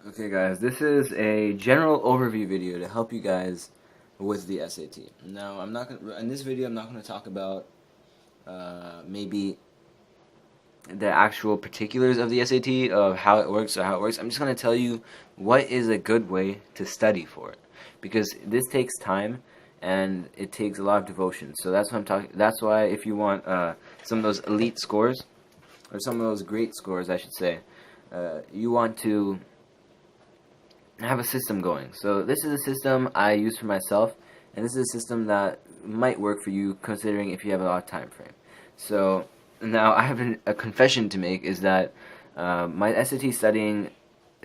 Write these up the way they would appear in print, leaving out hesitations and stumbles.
Okay guys, this is a general overview video to help you guys with the SAT. Now, in this video I'm not gonna talk about maybe the actual particulars of the SAT, of how it works or how it works. I'm just gonna tell you what is a good way to study for it, because this takes time and it takes a lot of devotion. So that's what I'm talking. That's why if you want some of those elite scores, or some of those great scores, I should say, you want to have a system going. So this is a system I use for myself, and this is a system that might work for you, considering if you have a lot of time frame. So now I have a confession to make, is that my SAT studying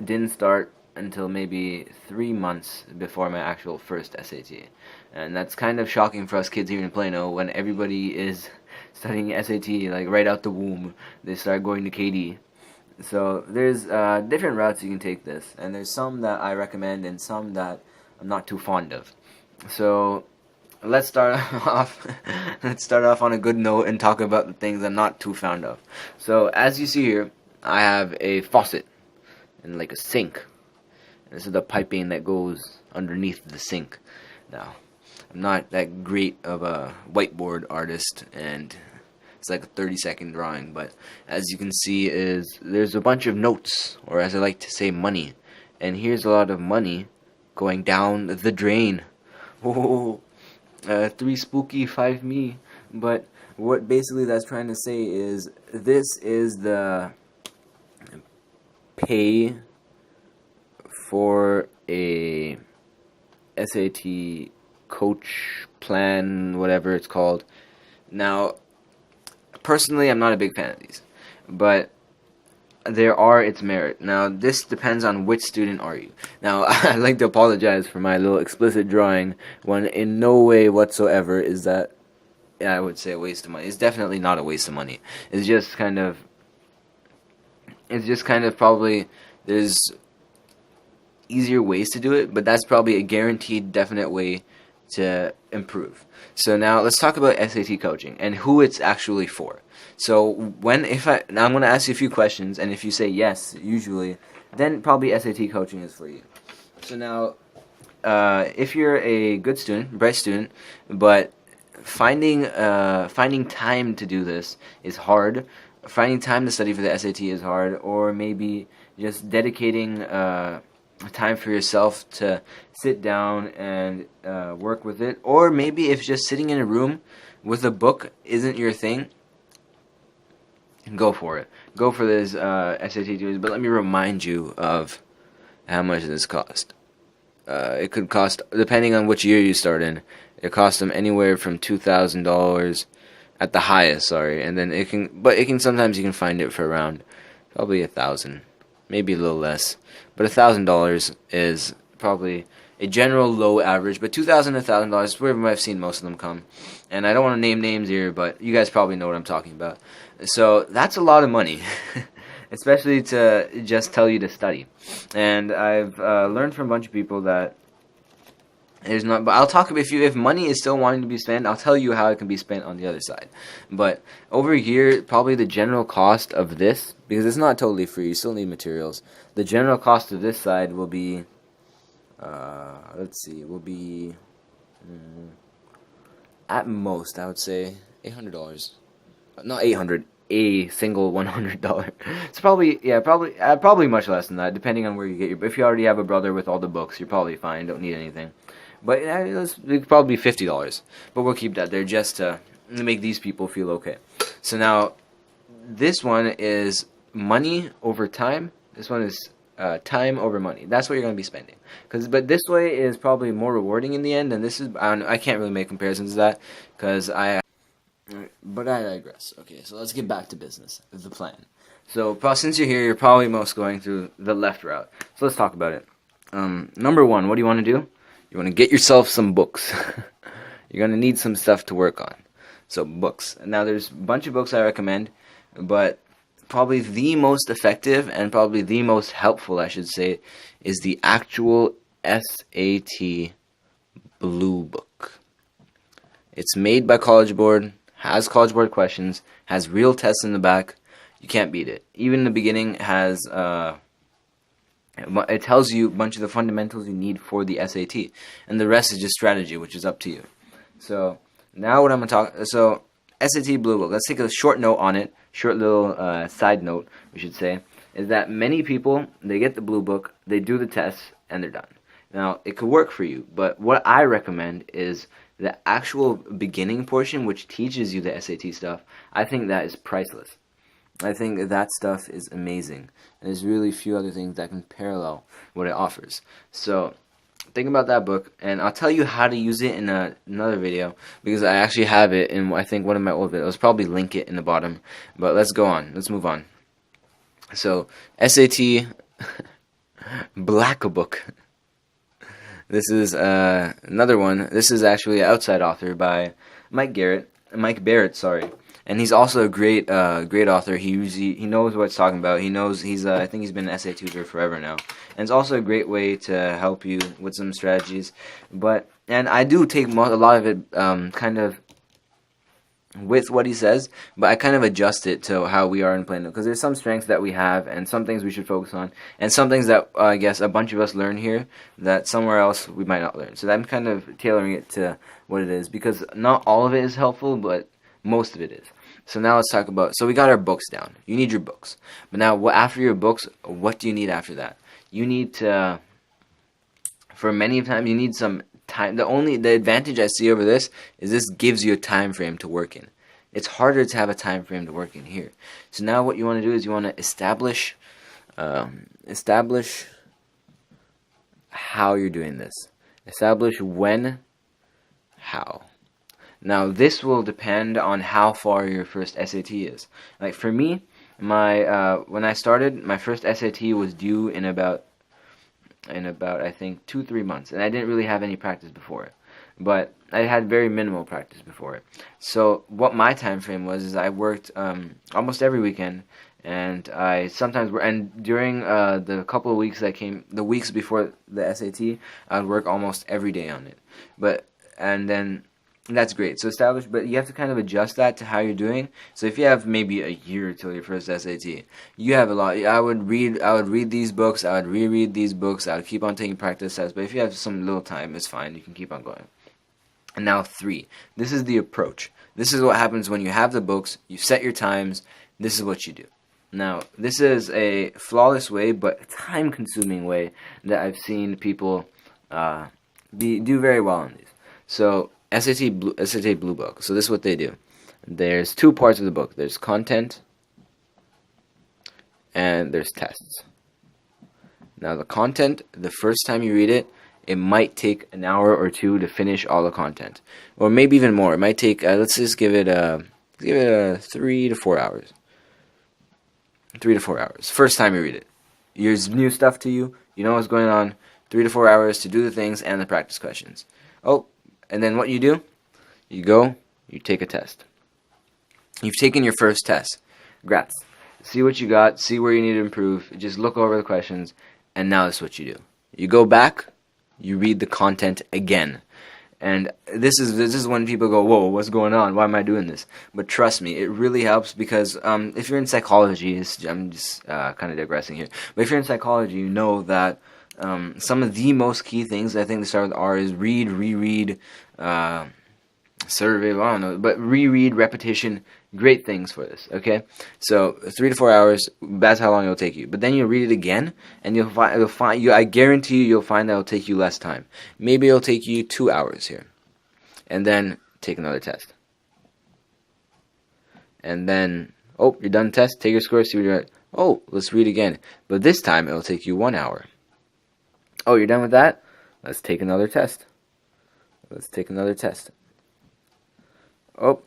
didn't start until maybe 3 months before my actual first SAT. And that's kind of shocking for us kids here in Plano, when everybody is studying SAT like right out the womb. They start going to KD. So there's different routes you can take this, and there's some that I recommend and some that I'm not too fond of. So let's start off. Let's start off on a good note and talk about the things I'm not too fond of. So as you see here, I have a faucet and like a sink. This is the piping that goes underneath the sink. Now, I'm not that great of a whiteboard artist, and it's like a 30-second drawing, but as you can see, there's a bunch of notes, or as I like to say, money. And here's a lot of money going down the drain. Oh, 3 spooky, 5 me. But what basically that's trying to say is, this is the pay for a SAT coach plan, whatever it's called. Now, personally, I'm not a big fan of these, but there are its merit. Now, this depends on which student are you. Now, I'd like to apologize for my little explicit drawing, when in no way whatsoever is that, I would say, a waste of money. It's definitely not a waste of money. It's just kind of probably, there's easier ways to do it, but that's probably a guaranteed, definite way to improve. So now let's talk about SAT coaching and who it's actually for. So now I'm going to ask you a few questions, and if you say yes, usually, then probably SAT coaching is for you. So now, if you're a good student, bright student, but finding time to do this is hard, finding time to study for the SAT is hard, or maybe just dedicating time for yourself to sit down and work with it, or maybe if just sitting in a room with a book isn't your thing, go for it. Go for this SAT tutor. But let me remind you of how much this cost. It could cost, depending on which year you start in, it costs them anywhere from $2,000 at the highest. Sorry, and then sometimes you can find it for around probably $1,000. Maybe a little less, but $1,000 is probably a general low average. But $2,000 to $1,000 is where I've seen most of them come. And I don't want to name names here, but you guys probably know what I'm talking about. So that's a lot of money, especially to just tell you to study. And I've learned from a bunch of people that there's not. But I'll talk about, if money is still wanting to be spent, I'll tell you how it can be spent on the other side. But over here, probably the general cost of this, because it's not totally free, you still need materials. The general cost of this side will be, at most, I would say $800. Not 800, a single $100. It's probably much less than that, depending on where you get your. If you already have a brother with all the books, you're probably fine. Don't need anything. But it could probably be $50. But we'll keep that there just to make these people feel okay. So now, this one is money over time. This one is time over money. That's what you're going to be spending. But this way is probably more rewarding in the end. And this is, I can't really make comparisons to that, because but I digress. Okay, so let's get back to business. The plan. So since you're here, you're probably most going through the left route. So let's talk about it. Number one, what do you want to do? You want to get yourself some books. You're going to need some stuff to work on. So books. Now there's a bunch of books I recommend, but probably the most effective and probably the most helpful, I should say, is the actual SAT Blue Book. It's made by College Board, has College Board questions, has real tests in the back. You can't beat it. Even in the beginning has It tells you a bunch of the fundamentals you need for the SAT, and the rest is just strategy, which is up to you. So now what I'm gonna talk. So SAT Blue Book. Let's take a short note on it. Short little side note, we should say, is that many people, they get the Blue Book, they do the tests, and they're done. Now it could work for you, but what I recommend is the actual beginning portion, which teaches you the SAT stuff. I think that is priceless. I think that stuff is amazing. There's really few other things that can parallel what it offers. So think about that book, and I'll tell you how to use it in another video, because I actually have it in, I think, one of my old videos. I'll probably link it in the bottom. But let's go on. Let's move on. So SAT Black Book. This is another one. This is actually an outside author by Mike Barrett, sorry. And he's also a great author. He knows what he's talking about. I think he's been an essay tutor forever now. And it's also a great way to help you with some strategies. And I do take a lot of it kind of with what he says, but I kind of adjust it to how we are in Plano, because there's some strengths that we have and some things we should focus on, and some things that I guess a bunch of us learn here that somewhere else we might not learn. So I'm kind of tailoring it to what it is, because not all of it is helpful, but most of it is. So now let's talk about, so we got our books down. You need your books. But now after your books, what do you need after that? You need to, for many times, you need some time. The advantage I see over this is this gives you a time frame to work in. It's harder to have a time frame to work in here. So now what you want to do is you want to establish how you're doing this. Establish when, how. Now this will depend on how far your first SAT is. Like for me, when I started, my first SAT was due in about I think 2-3 months, and I didn't really have any practice before it. But I had very minimal practice before it. So what my time frame was is I worked almost every weekend, and I sometimes during the couple of weeks the weeks before the SAT, I would work almost every day on it. And then that's great. So but you have to kind of adjust that to how you're doing. So if you have maybe a year till your first SAT, you have a lot. I would read these books, I would reread these books, I would keep on taking practice tests. But if you have some little time, it's fine. You can keep on going. And now 3. This is the approach. This is what happens when you have the books, you set your times, this is what you do. Now, this is a flawless way, but time-consuming way that I've seen people do very well on these. So SAT Blue Book. So this is what they do. There's 2 parts of the book. There's content and there's tests. Now the content, the first time you read it, it might take an hour or 2 to finish all the content, or maybe even more. It might take let's just give it a 3 to 4 hours. 3 to 4 hours. First time you read it, there's new stuff to you. You know what's going on. 3 to 4 hours to do the things and the practice questions. Oh. And then what you do, you go, you take a test. You've taken your first test. Congrats. See what you got, see where you need to improve. Just look over the questions, and now this is what you do. You go back, you read the content again. And this is when people go, whoa, what's going on? Why am I doing this? But trust me, it really helps, because if you're in psychology, I'm just kind of digressing here, but if you're in psychology, you know that some of the most key things, I think, to start with R is read, reread, survey, I don't know, but reread, repetition, great things for this, okay? So 3 to 4 hours, that's how long it'll take you. But then you'll read it again, and I guarantee you'll find that it'll take you less time. Maybe it'll take you 2 hours here. And then take another test. And then, oh, you're done test, take your score, see what you're at. Oh, let's read again. But this time it'll take you 1 hour. Oh, you're done with that? Let's take another test. Oh,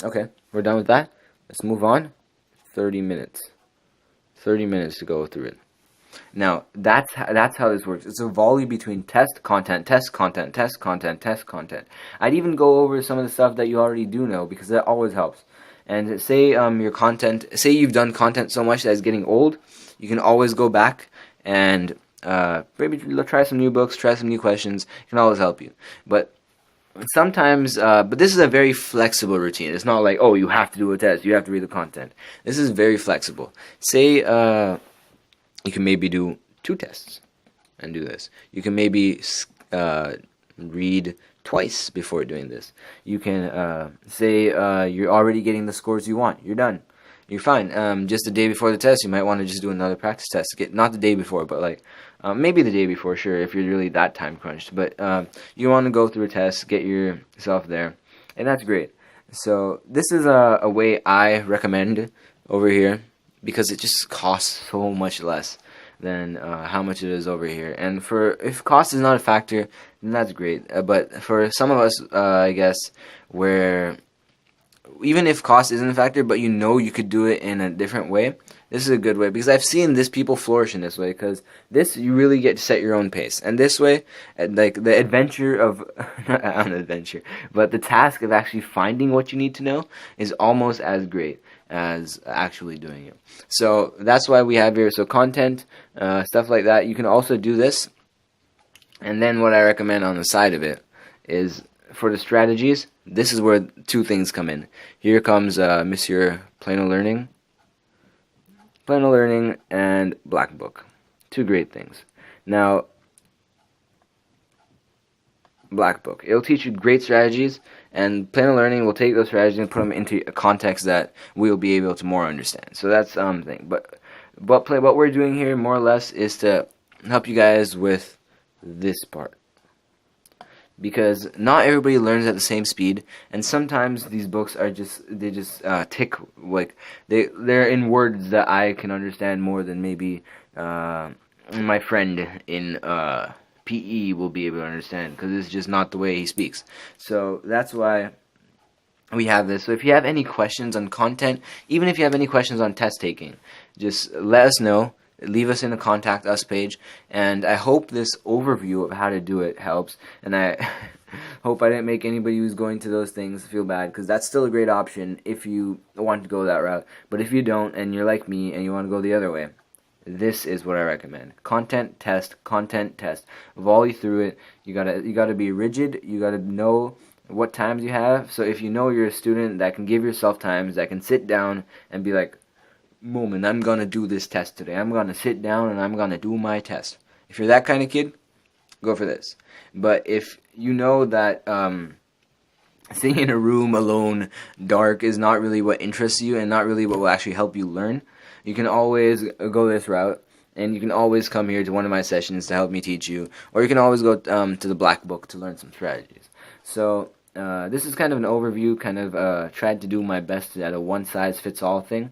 okay, we're done with that. Let's move on. 30 minutes. 30 minutes to go through it. Now, that's how this works. It's a volley between test, content, test, content, test, content, test, content. I'd even go over some of the stuff that you already do know, because that always helps. And say say you've done content so much that it's getting old, you can always go back and maybe try some new books, try some new questions. It can always help you. But sometimes, but this is a very flexible routine. It's not like, oh, you have to do a test, you have to read the content. This is very flexible. Say you can maybe do 2 tests and do this. You can maybe read twice before doing this. You can say you're already getting the scores you want. You're done. You're fine. Just the day before the test, you might want to just do another practice test. Not the day before, but like maybe the day before, sure, if you're really that time crunched. But you want to go through a test, get yourself there, and that's great. So this is a way I recommend over here because it just costs so much less than how much it is over here. And if cost is not a factor, then that's great. But for some of us, I guess, where even if cost isn't a factor, but you know you could do it in a different way, this is a good way, because I've seen this people flourish in this way, because this, you really get to set your own pace. And this way, like the adventure of, not an adventure, but the task of actually finding what you need to know is almost as great as actually doing it. So that's why we have here, so content, stuff like that. You can also do this, and then what I recommend on the side of it is, for the strategies, this is where 2 things come in. Here comes Monsieur Plano Learning and Black Book. 2 great things. Now, Black Book, it'll teach you great strategies, and Plano Learning will take those strategies and put them into a context that we'll be able to more understand. So that's thing. But what we're doing here more or less is to help you guys with this part, because not everybody learns at the same speed, and sometimes these books are just tick, like they're in words that I can understand more than maybe my friend in PE will be able to understand, because it's just not the way he speaks. So that's why we have this. So if you have any questions on content, even if you have any questions on test taking, just let us know. Leave us in the contact us page, and I hope this overview of how to do it helps, and I hope I didn't make anybody who's going to those things feel bad, because that's still a great option if you want to go that route. But if you don't, and you're like me and you want to go the other way, this is what I recommend. Content test, volley through it. You gotta be rigid. You gotta know what times you have. So if you know you're a student that can give yourself times, that can sit down and be like, moment, I'm gonna do this test today. I'm gonna sit down and I'm gonna do my test. If you're that kind of kid, go for this. But if you know that sitting in a room alone, dark, is not really what interests you and not really what will actually help you learn, you can always go this route, and you can always come here to one of my sessions to help me teach you, or you can always go to the Black Book to learn some strategies. So this is kind of an overview, tried to do my best at a one-size-fits-all thing.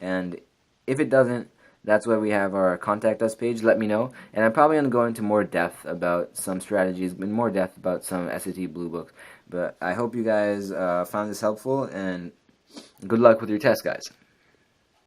And if it doesn't, that's why we have our contact us page. Let me know. And I'm probably going to go into more depth about some strategies, in more depth about some SAT Blue Books. But I hope you guys found this helpful, and good luck with your test, guys.